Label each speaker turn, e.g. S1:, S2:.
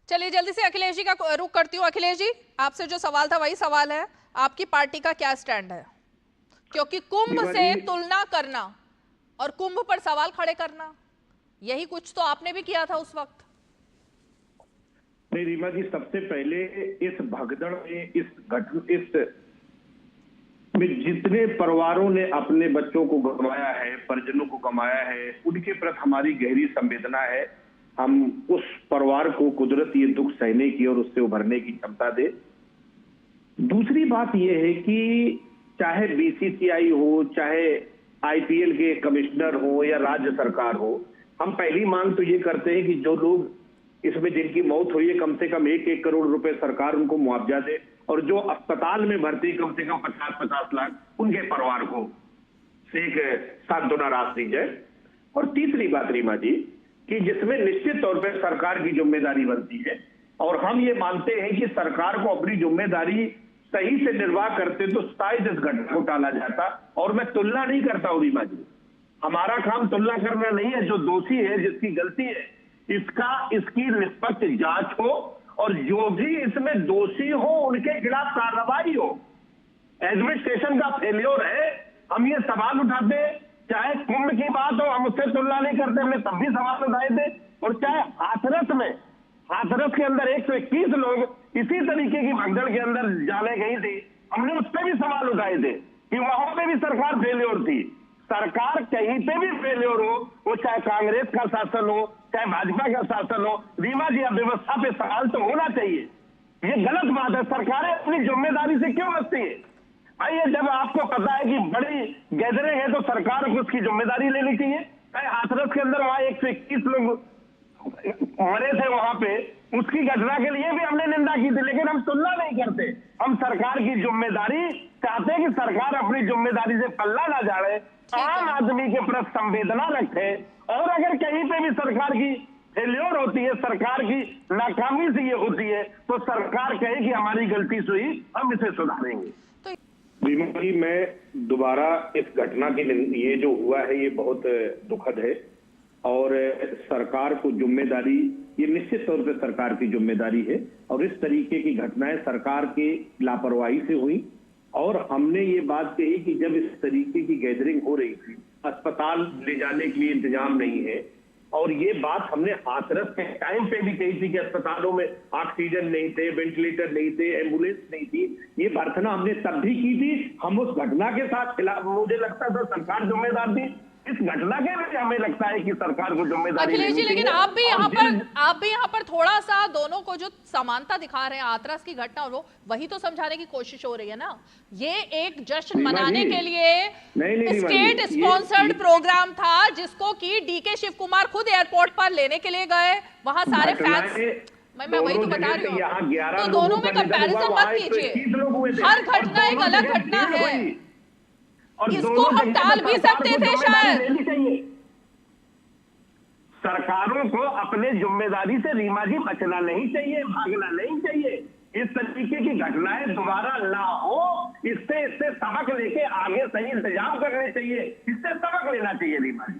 S1: चलिए जल्दी से अखिलेश जी का रुख करती हूँ। अखिलेश जी, आपसे जो सवाल था वही सवाल है, आपकी पार्टी का क्या स्टैंड है? क्योंकि कुंभ से तुलना करना और कुंभ पर सवाल खड़े करना, यही कुछ तो आपने भी किया था उस वक्त।
S2: नहीं रीमा जी, सबसे पहले इस भगदड़ में इस में जितने परिवारों ने अपने बच्चों को गंवाया है, परिजनों को गंवाया है, उनके प्रति हमारी गहरी संवेदना है। हम उस परिवार को कुदरत ये दुख सहने की और उससे उभरने की क्षमता दे। दूसरी बात यह है कि चाहे बीसीसीआई हो, चाहे आईपीएल के कमिश्नर हो या राज्य सरकार हो, हम पहली मांग तो ये करते हैं कि जो लोग इसमें जिनकी मौत हुई है कम से कम 1-1 करोड़ रुपए सरकार उनको मुआवजा दे, और जो अस्पताल में भर्ती कम से कम 50-50 लाख उनके परिवार को एक सांत्वना राशि दी जाए। और तीसरी बात रीमा जी, कि जिसमें निश्चित तौर पर सरकार की जिम्मेदारी बनती है, और हम ये मानते हैं कि सरकार को अपनी जिम्मेदारी सही से निर्वाह करते तो शायद इस घटना को टाला जाता। और मैं तुलना नहीं करता हूं रीमा जी, हमारा काम तुलना करना नहीं है। जो दोषी है, जिसकी गलती है, इसकी निष्पक्ष जांच हो, और जो भी इसमें दोषी हो उनके खिलाफ कार्रवाई हो। एडमिनिस्ट्रेशन का फेल्योर है, हम ये सवाल उठाते हैं। चाहे कुंभ की बात हो, हम उससे तुलना नहीं करते, हमने तब भी सवाल उठाए थे। और चाहे हाथरस के अंदर 121 लोग इसी तरीके की भगदड़ के अंदर जाने गई थी, हमने उस पर भी सवाल उठाए थे कि वहां पे भी सरकार फेल्योर थी। सरकार कहीं पे भी फेल्योर हो, वो चाहे कांग्रेस का शासन हो, चाहे भाजपा का शासन हो, रीमा जी, अब व्यवस्था पे सवाल तो होना चाहिए। ये गलत बात है। सरकारें अपनी जिम्मेदारी से क्यों बचती है? भाई, ये जब आपको पता है कि बड़ी गैदरिंग है तो सरकार को उसकी जिम्मेदारी लेनी चाहिए। चाहे हाथरस के अंदर वहां 121 लोग मरे थे, वहां पे उसकी घटना के लिए भी हमने निंदा की थी, लेकिन हम तुलना नहीं करते। हम सरकार की जिम्मेदारी चाहते हैं कि सरकार अपनी जिम्मेदारी से पल्ला ना झाड़े, आम आदमी के प्रति संवेदना रखे, और अगर कहीं पे भी सरकार की फेल्योर होती है, सरकार की नाकामी से ये होती है, तो सरकार कहे कि हमारी गलती से हुई, हम इसे सुधारेंगे। बीमा जी, मैं दोबारा इस घटना की, ये जो हुआ है ये बहुत दुखद है, और सरकार को जिम्मेदारी, ये निश्चित तौर पर सरकार की जिम्मेदारी है। और इस तरीके की घटनाएं सरकार की लापरवाही से हुई, और हमने ये बात कही कि जब इस तरीके की गैदरिंग हो रही थी, अस्पताल ले जाने के लिए इंतजाम नहीं है, और ये बात हमने हाथरस के टाइम पे भी कही थी कि अस्पतालों में ऑक्सीजन नहीं थे, वेंटिलेटर नहीं थे, एम्बुलेंस नहीं थी। ये प्रार्थना हमने तब भी की थी। हम उस घटना के साथ खिलाफ, मुझे लगता था सरकार जिम्मेदार थी। इस घटना के लिए हमें लगता है कि सरकार को जिम्मेदारी
S1: अखिलेश जी, लेकिन आप भी यहाँ पर थोड़ा सा दोनों को जो समानता दिखा रहे हैं, हाथरस की घटना और वो, वही तो समझाने की कोशिश हो रही है ना। ये एक जश्न मनाने के लिए स्टेट स्पॉन्सर्ड प्रोग्राम था, जिसको कि डीके शिव कुमार खुद एयरपोर्ट पर लेने के लिए गए। वहाँ सारे फैंस, मैं वही तो बता रही हूँ। तो दोनों में कंपैरिजन मत कीजिए, हर घटना एक अलग घटना है, और इसको हम टाल भी सकते थे शायद।
S2: सरकारों को अपने जिम्मेदारी से रीमा जी बचना नहीं चाहिए, भागना नहीं चाहिए। इस तरीके की घटनाएं दोबारा ना हो, इससे सबक लेके आगे सही इंतजाम करने चाहिए, इससे सबक लेना चाहिए रीमा जी।